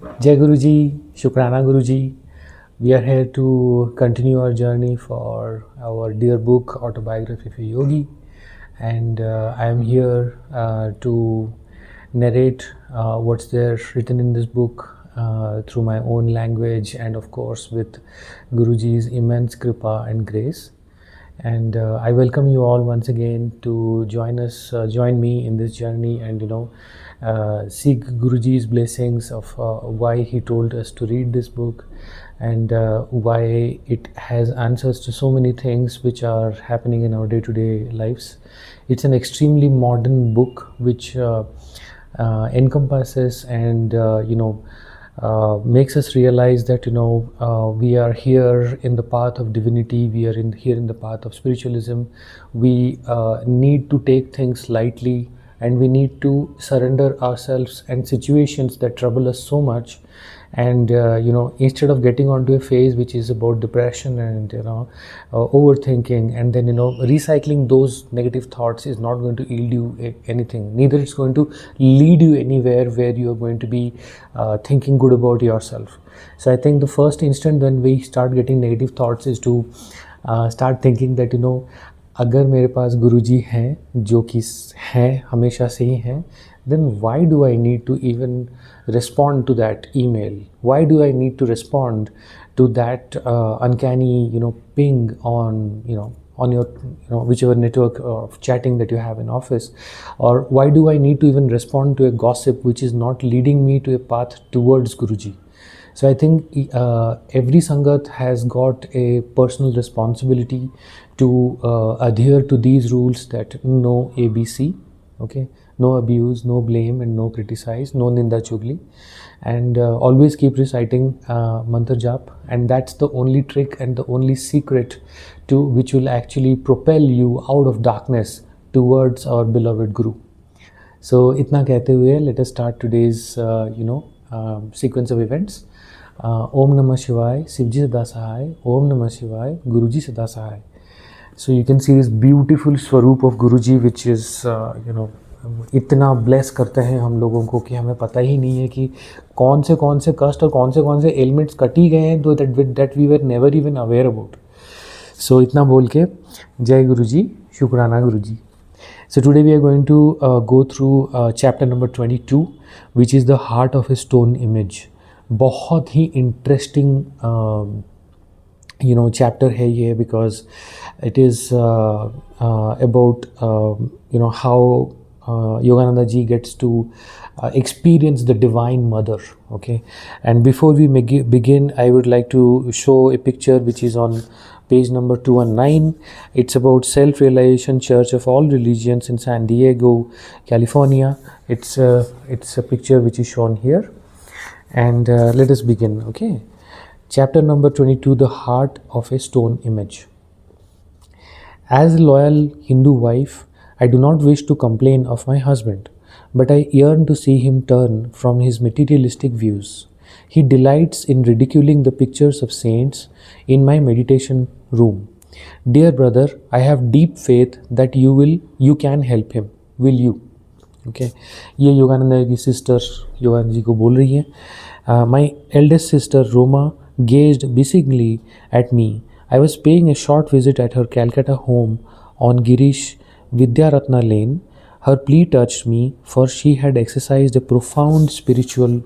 Jai Guruji, Shukrana Guruji. We are here to continue our journey for our dear book Autobiography for Yogi, and I am here to narrate what's there written in this book through my own language, and of course with Guruji's immense kripa and grace. And I welcome you all once again to join me in this journey, and seek Guruji's blessings of why he told us to read this book, and why it has answers to so many things which are happening in our day-to-day lives. It's an extremely modern book which encompasses and makes us realize that we are here in the path of divinity. We are here in the path of spiritualism. We need to take things lightly, and we need to surrender ourselves and situations that trouble us so much. And instead of getting onto a phase which is about depression and overthinking, and then recycling those negative thoughts is not going to yield you anything. Neither it's going to lead you anywhere where you are going to be thinking good about yourself. So I think the first instant when we start getting negative thoughts is to start thinking that अगर मेरे पास गुरुजी हैं जो कि हैं हमेशा से ही हैं, then why do I need to even respond to that email? Why do I need to respond to that uncanny ping on on your whichever network of chatting that you have in office? Or why do I need to even respond to a gossip which is not leading me to a path towards Guruji? So I think every Sangat has got a personal responsibility to adhere to these rules, that no ABC, okay, no abuse, no blame, and no criticize, no ninda chugli, and always keep reciting mantra jap, and that's the only trick and the only secret to which will actually propel you out of darkness towards our beloved Guru. So itna kehte hue, let us start today's sequence of events. Om Namah Shivaya, Shivji Sada Sahai. Om Namah Shivaya, Guruji Sada Sahai. So you can see this beautiful Swaroop of Guruji, which is इतना bless करते हैं हम लोगों को कि हमें पता ही नहीं है कि कौन से कष्ट और कौन से एलिमेंट्स कट ही गए हैं, तो that we were never even aware about. So इतना बोल के जय गुरुजी, शुक्राना गुरुजी. So today we are going to go through chapter number 22, which is the heart of a stone image. बहुत ही interesting chapter है ये, because it is about how Yoganandaji gets to experience the Divine Mother. Okay, and before we begin, I would like to show a picture which is on page number 219. It's about Self-Realization Church of All Religions in San Diego, California. It's a picture which is shown here, and let us begin. Okay, chapter number 22, the heart of a stone image. As a loyal Hindu wife, I do not wish to complain of my husband, but I yearn to see him turn from his materialistic views. He delights in ridiculing the pictures of saints in my meditation room. Dear brother, I have deep faith that you can help him. Will you? Okay, ये योगानंदा की sister Yogananda ji को बोल रही है. My eldest sister Roma gazed beseechingly at me. I was paying a short visit at her Calcutta home on Girish Vidyaratna Lane. Her plea touched me, for she had exercised a profound spiritual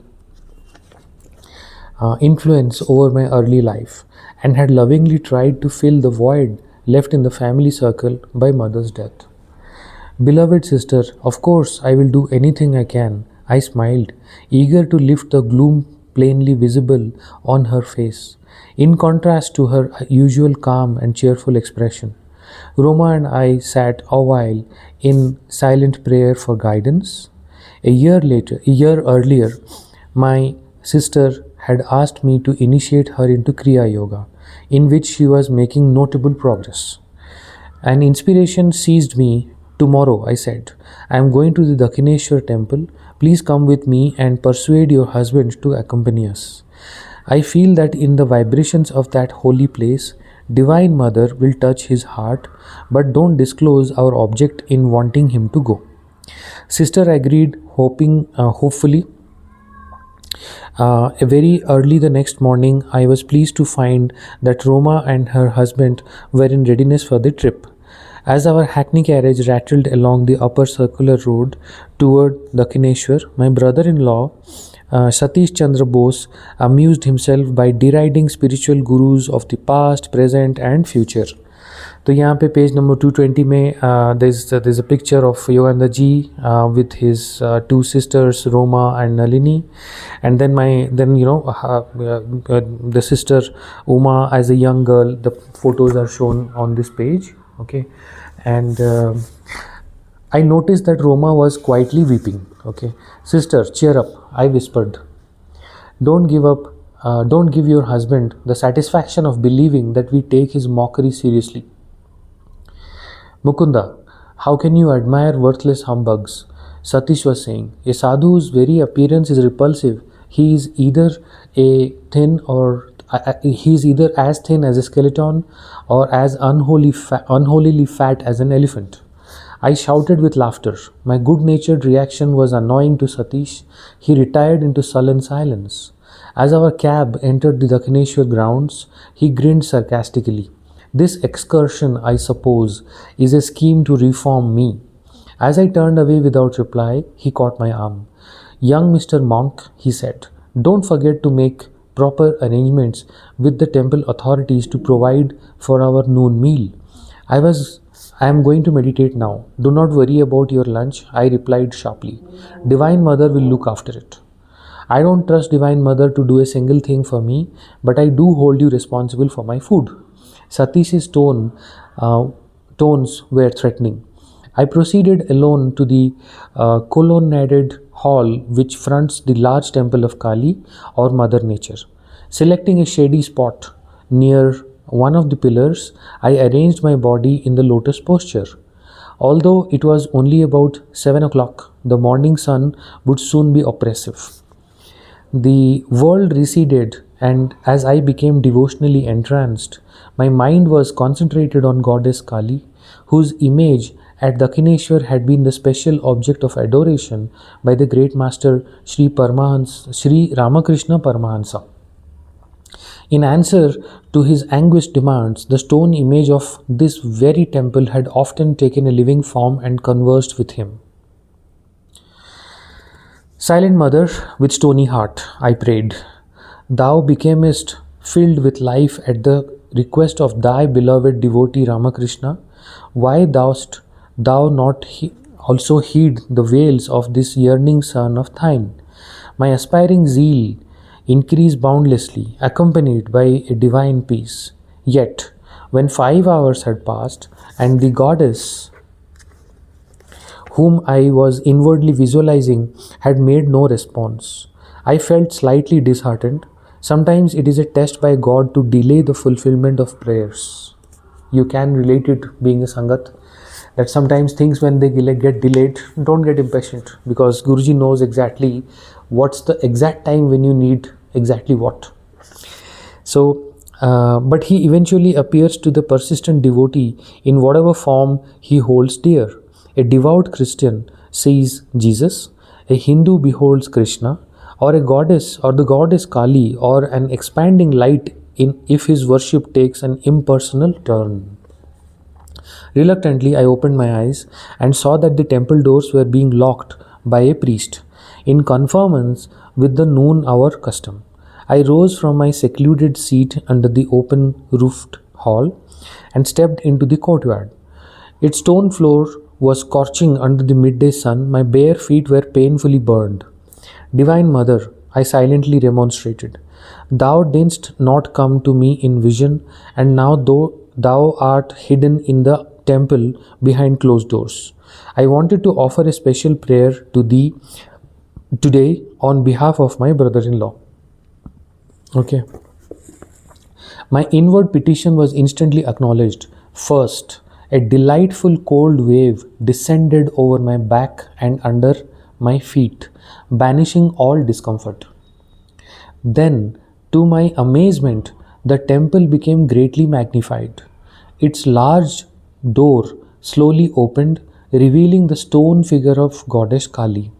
influence over my early life, and had lovingly tried to fill the void left in the family circle by mother's death. Beloved sister, of course I will do anything I can. I smiled, eager to lift the gloom plainly visible on her face, in contrast to her usual calm and cheerful expression. Roma and I sat a while in silent prayer for guidance. A year earlier, my sister had asked me to initiate her into Kriya Yoga, in which she was making notable progress. An inspiration seized me. Tomorrow, I said, I am going to the Dakshineswar Temple. Please come with me and persuade your husband to accompany us. I feel that in the vibrations of that holy place, Divine Mother will touch his heart, but don't disclose our object in wanting him to go. Sister agreed, hopefully. Very early the next morning, I was pleased to find that Roma and her husband were in readiness for the trip. As our hackney carriage rattled along the upper circular road toward Dakshineswar, my brother-in-law, Satish Chandra Bose, amused himself by deriding spiritual gurus of the past, present, and future. तो यहाँ पे page number 220 में there's a picture of Yogananda ji with his two sisters Roma and Nalini, and then the sister Uma as a young girl. The photos are shown on this page, okay, and I noticed that Roma was quietly weeping. Okay, sister, cheer up, I whispered. Don't give up. Don't give your husband the satisfaction of believing that we take his mockery seriously. Mukunda, how can you admire worthless humbugs? Satish was saying. A sadhu whose very appearance is repulsive. He is either he is either as thin as a skeleton or as unholily fat as an elephant. I shouted with laughter. My good-natured reaction was annoying to Satish. He retired into sullen silence. As our cab entered the Dakshineswar grounds, he grinned sarcastically. This excursion, I suppose, is a scheme to reform me. As I turned away without reply, he caught my arm. Young Mr. Monk, he said, don't forget to make proper arrangements with the temple authorities to provide for our noon meal. I am going to meditate now. Do not worry about your lunch, I replied sharply. Divine Mother will look after it. I don't trust Divine Mother to do a single thing for me, but I do hold you responsible for my food. Satish's tones were threatening. I proceeded alone to the colonnaded hall which fronts the large temple of Kali or Mother Nature. Selecting a shady spot near one of the pillars, I arranged my body in the lotus posture. Although it was only about 7 o'clock, the morning sun would soon be oppressive. The world receded, and as I became devotionally entranced, my mind was concentrated on Goddess Kali, whose image at Dakshineswar had been the special object of adoration by the great master Sri Ramakrishna Paramahansa. In answer to his anguished demands, the stone image of this very temple had often taken a living form and conversed with him. Silent Mother, with stony heart, I prayed, thou becamest filled with life at the request of thy beloved devotee Ramakrishna. Why dost thou not also heed the wails of this yearning son of thine? My aspiring zeal increased boundlessly, accompanied by a divine peace. Yet, when 5 hours had passed, and the goddess whom I was inwardly visualizing had made no response, I felt slightly disheartened. Sometimes it is a test by God to delay the fulfillment of prayers. You can relate it being a Sangat, that sometimes things when they get delayed, don't get impatient, because Guruji knows exactly what's the exact time when you need exactly what. So, but he eventually appears to the persistent devotee in whatever form he holds dear. A devout Christian sees Jesus, a Hindu beholds Krishna, or a goddess or the goddess Kali, or an expanding light in if his worship takes an impersonal turn. Reluctantly, I opened my eyes and saw that the temple doors were being locked by a priest, in conformance with the noon hour custom. I rose from my secluded seat under the open roofed hall and stepped into the courtyard. Its stone floor was scorching under the midday sun. My bare feet were painfully burned. Divine Mother, I silently remonstrated, thou didst not come to me in vision, and now thou art hidden in the temple behind closed doors. I wanted to offer a special prayer to thee today on behalf of my brother-in-law. Okay. My inward petition was instantly acknowledged. First, a delightful cold wave descended over my back and under my feet, banishing all discomfort. Then, to my amazement, the temple became greatly magnified. Its large door slowly opened, revealing the stone figure of Goddess Kali.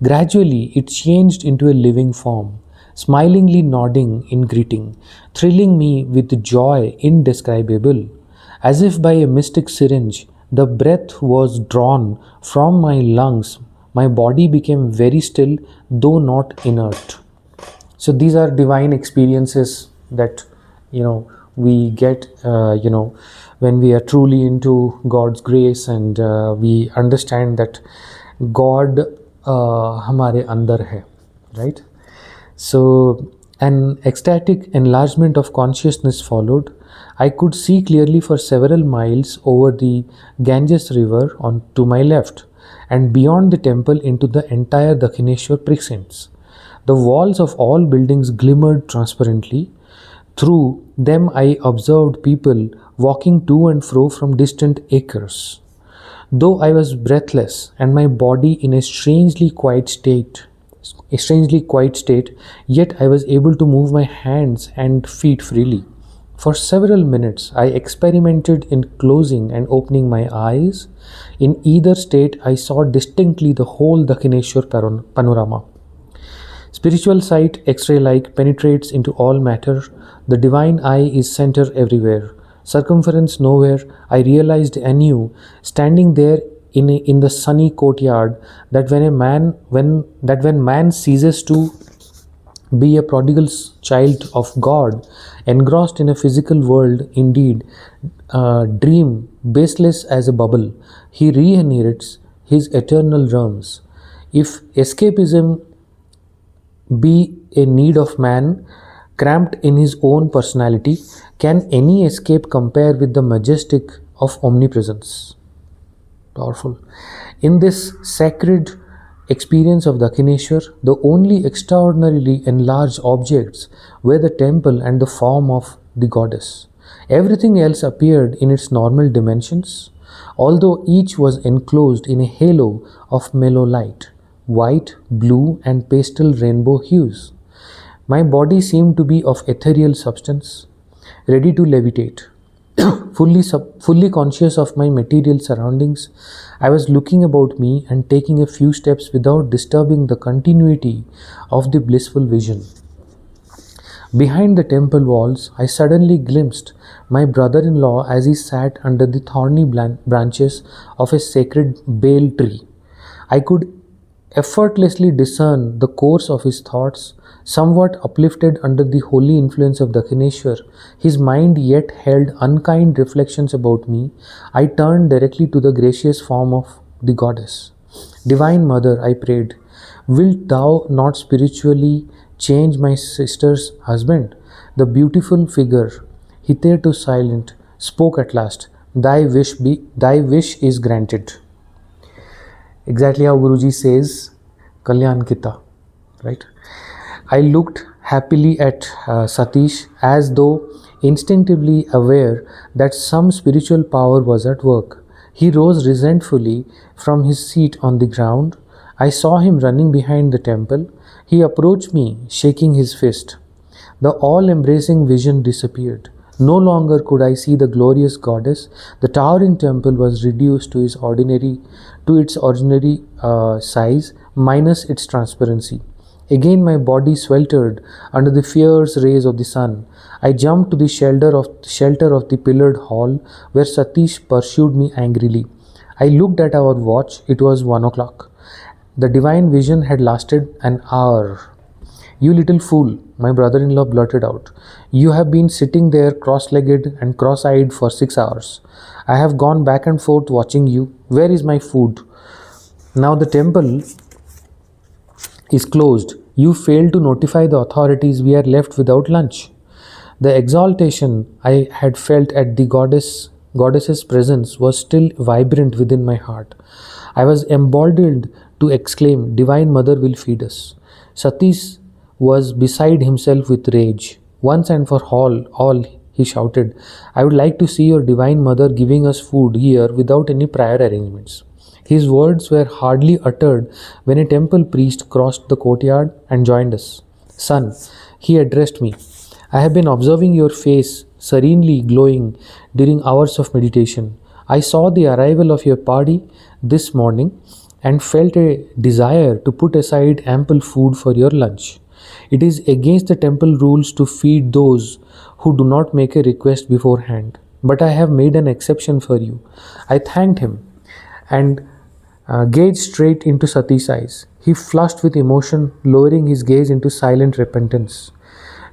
Gradually, it changed into a living form, smilingly nodding in greeting, thrilling me with joy indescribable. As if by a mystic syringe, the breath was drawn from my lungs. My body became very still, though not inert. So these are divine experiences that we get when we are truly into God's grace, and we understand that God हमारे अंदर है, right? So an ecstatic enlargement of consciousness followed. I could see clearly for several miles over the Ganges river on to my left, and beyond the temple into the entire Dakshineshwar precincts. The walls of all buildings glimmered transparently. Through them I observed people walking to and fro from distant acres. Though I was breathless and my body in a strangely quiet state, yet I was able to move my hands and feet freely. For several minutes, I experimented in closing and opening my eyes. In either state, I saw distinctly the whole Dakshineshwar panorama. Spiritual sight, X ray like, penetrates into all matter. The divine eye is center everywhere. Circumference nowhere. I realized anew, standing there in the sunny courtyard, that when man ceases to be a prodigal child of God, engrossed in a physical world, indeed, dream, baseless as a bubble, he re-inherits his eternal realms. If escapism be a need of man, cramped in his own personality, can any escape compare with the majestic of omnipresence? Powerful. In this sacred experience of Dakshineshwar, the only extraordinarily enlarged objects were the temple and the form of the goddess. Everything else appeared in its normal dimensions, although each was enclosed in a halo of mellow light, white, blue, and pastel rainbow hues. My body seemed to be of ethereal substance, ready to levitate. Fully conscious of my material surroundings, I was looking about me and taking a few steps without disturbing the continuity of the blissful vision. Behind the temple walls, I suddenly glimpsed my brother in law as he sat under the thorny branches of a sacred bale tree. I could effortlessly discern the course of his thoughts, somewhat uplifted under the holy influence of Dakshineshwar. His mind yet held unkind reflections about me. I turned directly to the gracious form of the goddess. Divine Mother, I prayed, wilt thou not spiritually change my sister's husband? The beautiful figure, hitherto silent, spoke at last. Thy wish is granted. Exactly how Guruji says, Kalyan Kita, right? I looked happily at Satish, as though instinctively aware that some spiritual power was at work. He rose resentfully from his seat on the ground. I saw him running behind the temple. He approached me, shaking his fist. The all-embracing vision disappeared. No longer could I see the glorious goddess. The towering temple was reduced to its ordinary size, minus its transparency. Again my body sweltered under the fierce rays of the sun. I jumped to the shelter of the pillared hall, where Satish pursued me angrily. I looked at our watch. It was 1 o'clock. The divine vision had lasted an hour. You little fool, my brother-in-law blurted out. You have been sitting there cross-legged and cross-eyed for 6 hours. I have gone back and forth watching you. Where is my food? Now the temple is closed. You failed to notify the authorities. We are left without lunch. The exaltation I had felt at the goddess's presence was still vibrant within my heart. I was emboldened to exclaim, Divine Mother will feed us. Satish was beside himself with rage. Once and for all, he shouted, I would like to see your Divine Mother giving us food here without any prior arrangements. His words were hardly uttered when a temple priest crossed the courtyard and joined us. Son, he addressed me, I have been observing your face serenely glowing during hours of meditation. I saw the arrival of your party this morning and felt a desire to put aside ample food for your lunch. It is against the temple rules to feed those who do not make a request beforehand. But I have made an exception for you. I thanked him and gazed straight into Sati's eyes. He flushed with emotion, lowering his gaze into silent repentance.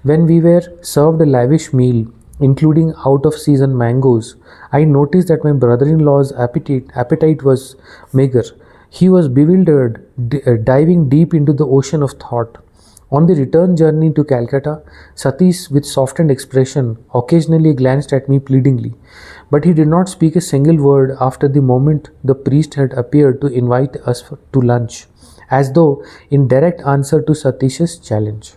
When we were served a lavish meal, including out of season mangoes, I noticed that my brother in law's appetite was meager. He was bewildered, diving deep into the ocean of thought. On the return journey to Calcutta, Satish, with softened expression, occasionally glanced at me pleadingly, but he did not speak a single word after the moment the priest had appeared to invite us to lunch, as though in direct answer to Satish's challenge.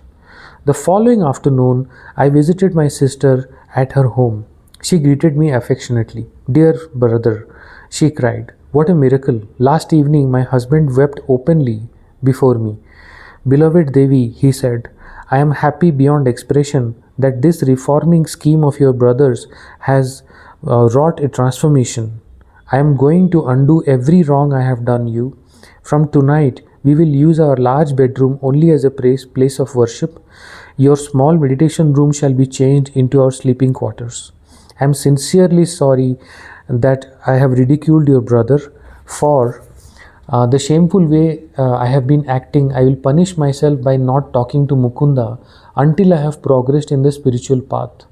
The following afternoon, I visited my sister at her home. She greeted me affectionately. "Dear brother," she cried, "what a miracle! Last evening, my husband wept openly before me. Beloved Devi," he said, "I am happy beyond expression that this reforming scheme of your brother's has wrought a transformation. I am going to undo every wrong I have done you. From tonight, we will use our large bedroom only as a place of worship. Your small meditation room shall be changed into our sleeping quarters. I am sincerely sorry that I have ridiculed your brother. For the shameful way I have been acting, I will punish myself by not talking to Mukunda until I have progressed in the spiritual path.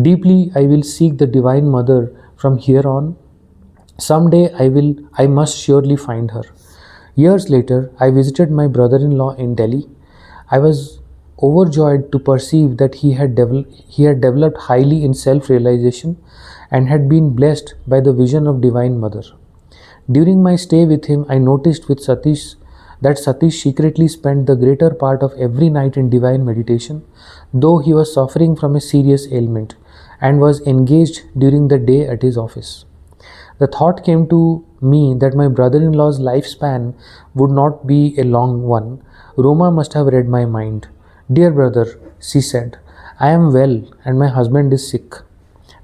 Deeply I will seek the Divine Mother from here on. Someday I must surely find her." Years later, I visited my brother-in-law in Delhi. I was overjoyed to perceive that he had developed highly in self-realization and had been blessed by the vision of Divine Mother. During my stay with him, I noticed with Satish that Satish secretly spent the greater part of every night in divine meditation, though he was suffering from a serious ailment and was engaged during the day at his office. The thought came to me that my brother-in-law's lifespan would not be a long one. Roma must have read my mind. "Dear brother," she said, "I am well and my husband is sick.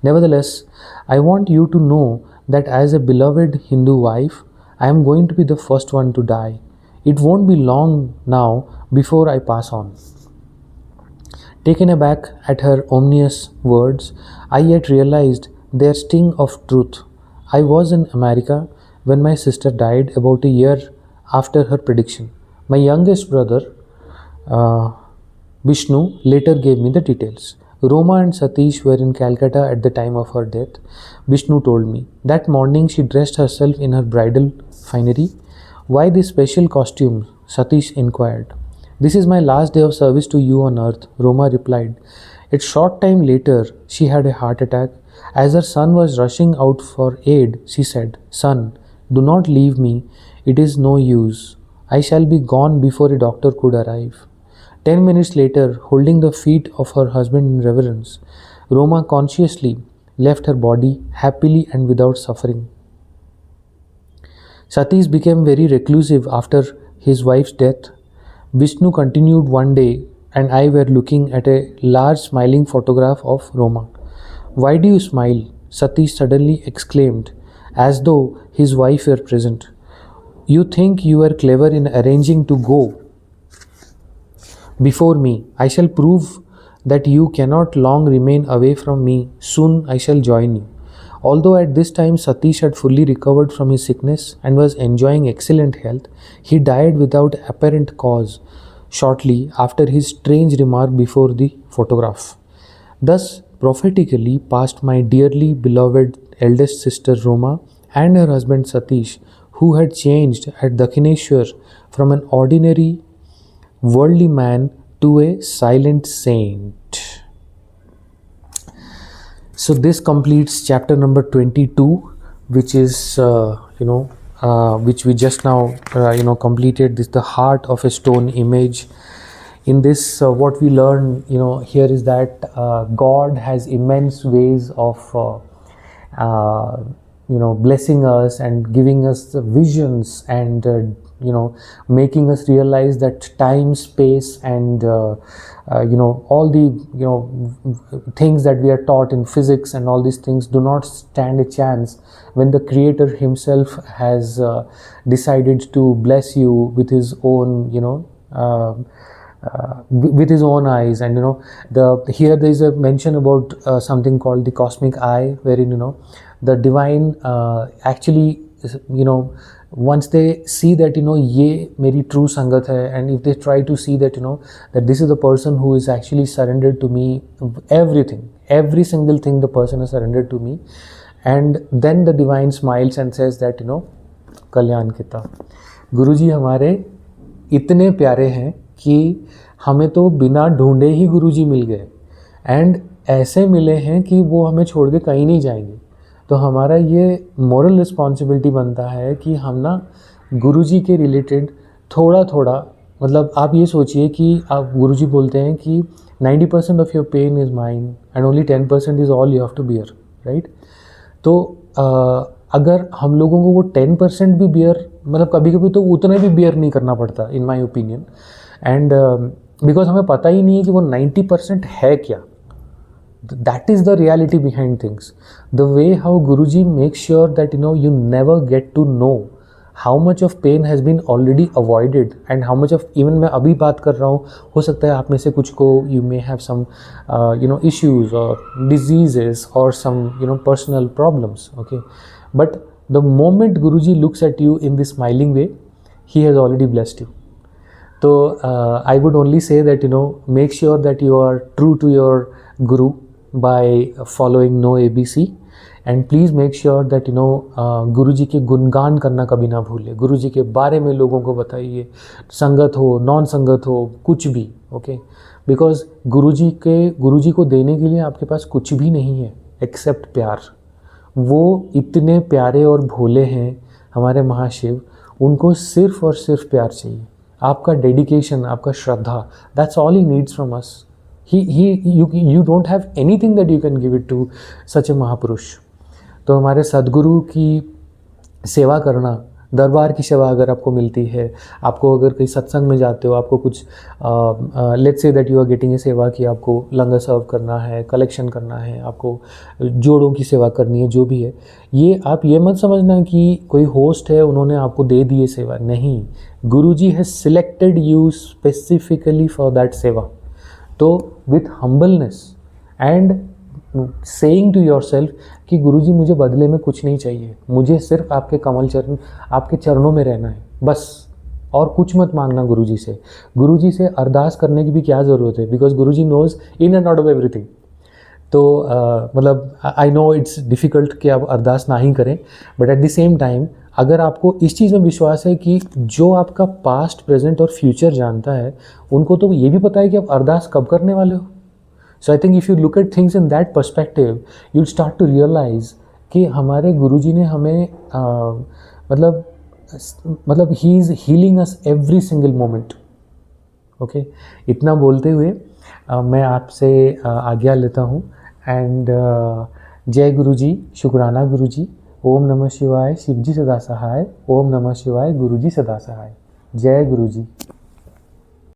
Nevertheless, I want you to know that as a beloved Hindu wife, I am going to be the first one to die. It won't be long now before I pass on." Taken aback at her ominous words, I yet realized their sting of truth. I was in America when my sister died about a year after her prediction. My youngest brother, uh, Vishnu, later gave me the details. Roma and Satish were in Calcutta at the time of her death, Vishnu told me. That morning she dressed herself in her bridal finery. "Why this special costume?" Satish inquired. "This is my last day of service to you on earth," Roma replied. A short time later, she had a heart attack. As her son was rushing out for aid, she said, "Son, do not leave me. It is no use. I shall be gone before a doctor could arrive." 10 minutes later, holding the feet of her husband in reverence, Roma consciously left her body happily and without suffering. Satish became very reclusive after his wife's death. Vishnu continued one day, and I were looking at a large smiling photograph of Roma. "Why do you smile?" Satish suddenly exclaimed, as though his wife were present. "You think you are clever in arranging to go before me. I shall prove that you cannot long remain away from me. Soon I shall join you." Although at this time Satish had fully recovered from his sickness and was enjoying excellent health, he died without apparent cause shortly after his strange remark before the photograph. Thus prophetically passed my dearly beloved eldest sister Roma and her husband Satish, who had changed at Dakshineswar from an ordinary worldly man to a silent saint. So this completes chapter number 22, which is which we just now completed. This, the heart of a stone image. In this, what we learn here is that God has immense ways of blessing us and giving us the visions and making us realize that time, space, and all the things that we are taught in physics and all these things do not stand a chance when the Creator Himself has decided to bless you with His own with His own eyes. And here there is a mention about something called the cosmic eye, wherein the divine actually once they see that ye meri true sangat hai, and if they try to see that that this is the person who is actually surrendered to me, everything, every single thing the person has surrendered to me, and then the divine smiles and says that kalyan kita. गुरुजी हमारे इतने प्यारे हैं कि हमें तो बिना ढूंढे ही गुरुजी मिल गए, एंड ऐसे मिले हैं कि वो हमें छोड़ के कहीं नहीं जाएंगे. तो हमारा ये मॉरल रिस्पॉन्सिबिलिटी बनता है कि हम ना गुरुजी के रिलेटेड थोड़ा थोड़ा, मतलब आप ये सोचिए कि आप गुरुजी बोलते हैं कि 90% of your pain is mind and only 10% is all you have to bear, right. तो अगर हम लोगों को वो 10% भी बियर, मतलब कभी कभी तो उतना भी बियर नहीं करना पड़ता इन माई ओपिनियन, एंड बिकॉज हमें पता ही नहीं है कि वो 90% है क्या. That is the reality behind things. The way how Guruji makes sure that you never get to know how much of pain has been already avoided, and how much of, even मैं अभी बात कर रहा हूँ, हो सकता है आप में से कुछ को you may have some issues or diseases or some personal problems, okay, but the moment Guruji looks at you in this smiling way, he has already blessed you. So I would only say that make sure that you are true to your Guru by following no ABC, and please make sure that गुरुजी के गुणगान करना कभी ना भूले. गुरुजी के बारे में लोगों को बताइए, संगत हो, नॉन संगत हो, कुछ भी, ओके, बिकॉज गुरुजी को देने के लिए आपके पास कुछ भी नहीं है एक्सेप्ट प्यार. वो इतने प्यारे और भोले हैं हमारे महाशिव, उनको सिर्फ और सिर्फ प्यार चाहिए, आपका डेडिकेशन, आपका श्रद्धा. That's all he needs from us. You don't have anything that you can give it to such a महापुरुष. तो हमारे सदगुरु की सेवा करना, दरबार की सेवा अगर आपको मिलती है, आपको अगर कहीं सत्संग में जाते हो, आपको कुछ let's say that you are getting a सेवा कि आपको लंगर सर्व करना है, कलेक्शन करना है, आपको जोड़ों की सेवा करनी है, जो भी है, ये आप ये मत समझना कि कोई होस्ट है उन्होंने आपको दे दी ये सेवा. नहीं, गुरुजी has selected you specifically for that सेवा. तो with humbleness and saying to yourself कि गुरुजी मुझे बदले में कुछ नहीं चाहिए, मुझे सिर्फ आपके कमल चरण, आपके चरणों में रहना है बस, और कुछ मत मांगना गुरुजी से. गुरुजी से अरदास करने की भी क्या ज़रूरत है, because Guruji knows in and out of everything. तो मतलब आई नो इट्स डिफ़िकल्ट कि आप अरदास ना ही करें, but at the same time अगर आपको इस चीज़ में विश्वास है कि जो आपका पास्ट, प्रेजेंट और फ्यूचर जानता है, उनको तो ये भी पता है कि आप अरदास कब करने वाले हो. So I think if you look at things in that perspective, you start to realize कि हमारे गुरुजी ने हमें मतलब he is healing us every single moment. Okay, इतना बोलते हुए मैं आपसे आज्ञा लेता हूँ. एंड जय गुरुजी, शुक्राना गुरुजी. ओम नमः शिवाय, शिवजी सदा सहाय. ओम नमः शिवाय, गुरुजी सदा सहाय. जय गुरुजी.